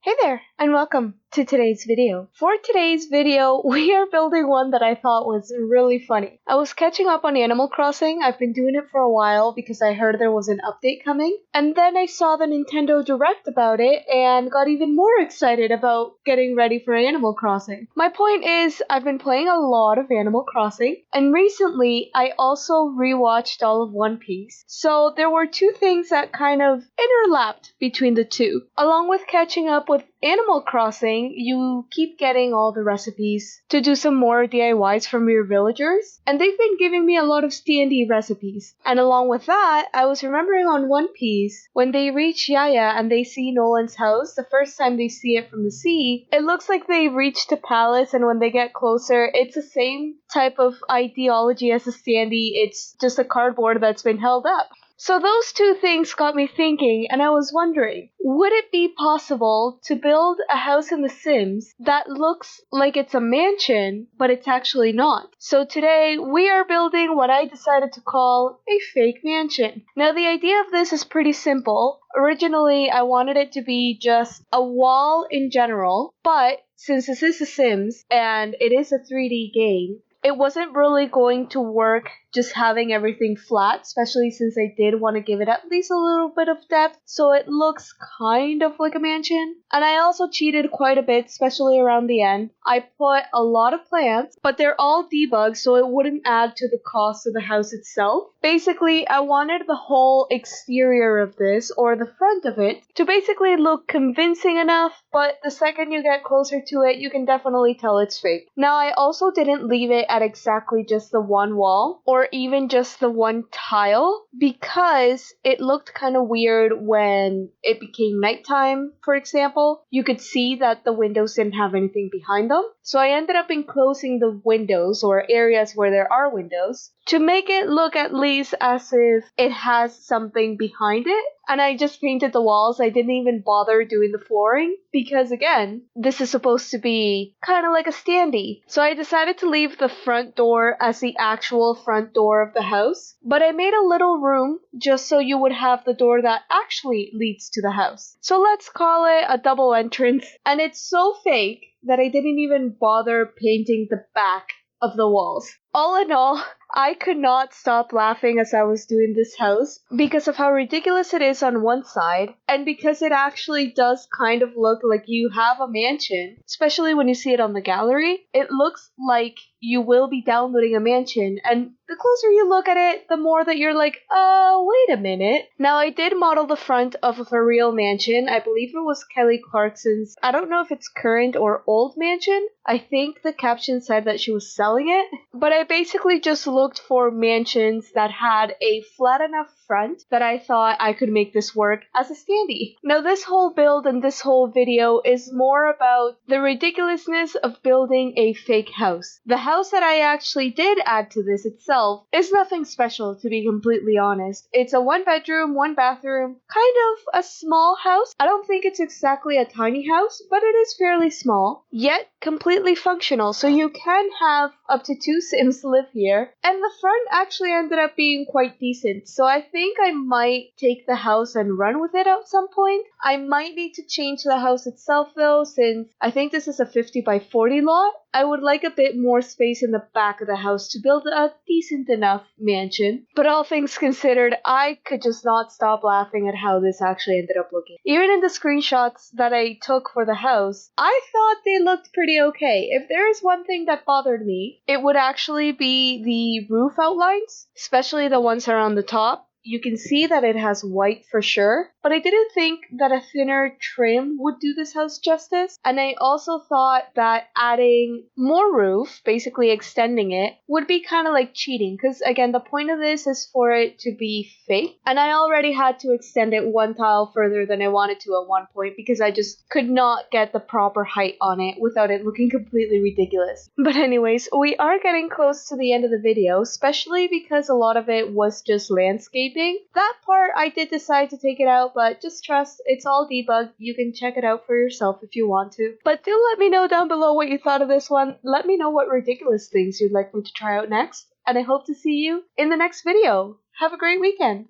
Hey there, and welcome to today's video. For today's video, we are building one that I thought was really funny. I was catching up on Animal Crossing. I've been doing it for a while because I heard there was an update coming. And then I saw the Nintendo Direct about it and got even more excited about getting ready for Animal Crossing. My point is, I've been playing a lot of Animal Crossing, and recently I also rewatched all of One Piece. So there were two things that kind of interlapped between the two. Along with catching up with Animal Crossing, you keep getting all the recipes to do some more DIYs from your villagers, and they've been giving me a lot of D&D recipes. And along with that, I was remembering on One Piece, when they reach Yaya and they see Nolan's house, the first time they see it from the sea, it looks like they reached a palace, and when they get closer, it's the same type of ideology as the standee. It's just a cardboard that's been held up. So those two things got me thinking, and I was wondering, would it be possible to build a house in The Sims that looks like it's a mansion, but it's actually not? So today, we are building what I decided to call a fake mansion. Now, the idea of this is pretty simple. Originally, I wanted it to be just a wall in general, but since this is The Sims, and it is a 3D game, it wasn't really going to work just having everything flat, especially since I did want to give it at least a little bit of depth, so it looks kind of like a mansion. And I also cheated quite a bit, especially around the end. I put a lot of plants, but they're all debugged, so it wouldn't add to the cost of the house itself. Basically, I wanted the whole exterior of this, or the front of it, to basically look convincing enough, but the second you get closer to it, you can definitely tell it's fake. Now, I also didn't leave it at exactly just the one wall, or even just the one tile, because it looked kind of weird when it became nighttime, for example. You could see that the windows didn't have anything behind them. So I ended up enclosing the windows, or areas where there are windows, to make it look at least as if it has something behind it. And I just painted the walls. I didn't even bother doing the flooring because, again, this is supposed to be kind of like a standee. So I decided to leave the front door as the actual front door of the house, but I made a little room just so you would have the door that actually leads to the house. So let's call it a double entrance. And it's so fake that I didn't even bother painting the back of the walls. All in all, I could not stop laughing as I was doing this house because of how ridiculous it is on one side, and because it actually does kind of look like you have a mansion, especially when you see it on the gallery. It looks like you will be downloading a mansion, and the closer you look at it, the more that you're like, wait a minute. Now, I did model the front of a real mansion. I believe it was Kelly Clarkson's. I don't know if it's current or old mansion. I think the caption said that she was selling it, but I basically just looked for mansions that had a flat enough front that I thought I could make this work as a standee. Now, this whole build and this whole video is more about the ridiculousness of building a fake house. The house that I actually did add to this itself is nothing special, to be completely honest. It's a 1-bedroom, 1-bathroom, kind of a small house. I don't think it's exactly a tiny house, but it is fairly small, yet completely functional, so you can have up to 2 Sims live here. And the front actually ended up being quite decent, so I think I might take the house and run with it at some point. I might need to change the house itself though, since I think this is a 50 by 40 lot. I would like a bit more space in the back of the house to build a decent enough mansion. But all things considered, I could just not stop laughing at how this actually ended up looking. Even in the screenshots that I took for the house, I thought they looked pretty okay. If there is one thing that bothered me, it would actually be the roof outlines, especially the ones around the top. You can see that it has white for sure, but I didn't think that a thinner trim would do this house justice. And I also thought that adding more roof, basically extending it, would be kind of like cheating, because again, the point of this is for it to be fake. And I already had to extend it one tile further than I wanted to at one point because I just could not get the proper height on it without it looking completely ridiculous. But anyways, we are getting close to the end of the video, especially because a lot of it was just landscape. That part I did decide to take it out, but just trust, it's all debugged. You can check it out for yourself if you want to. But do let me know down below what you thought of this one. Let me know what ridiculous things you'd like me to try out next, and I hope to see you in the next video. Have a great weekend!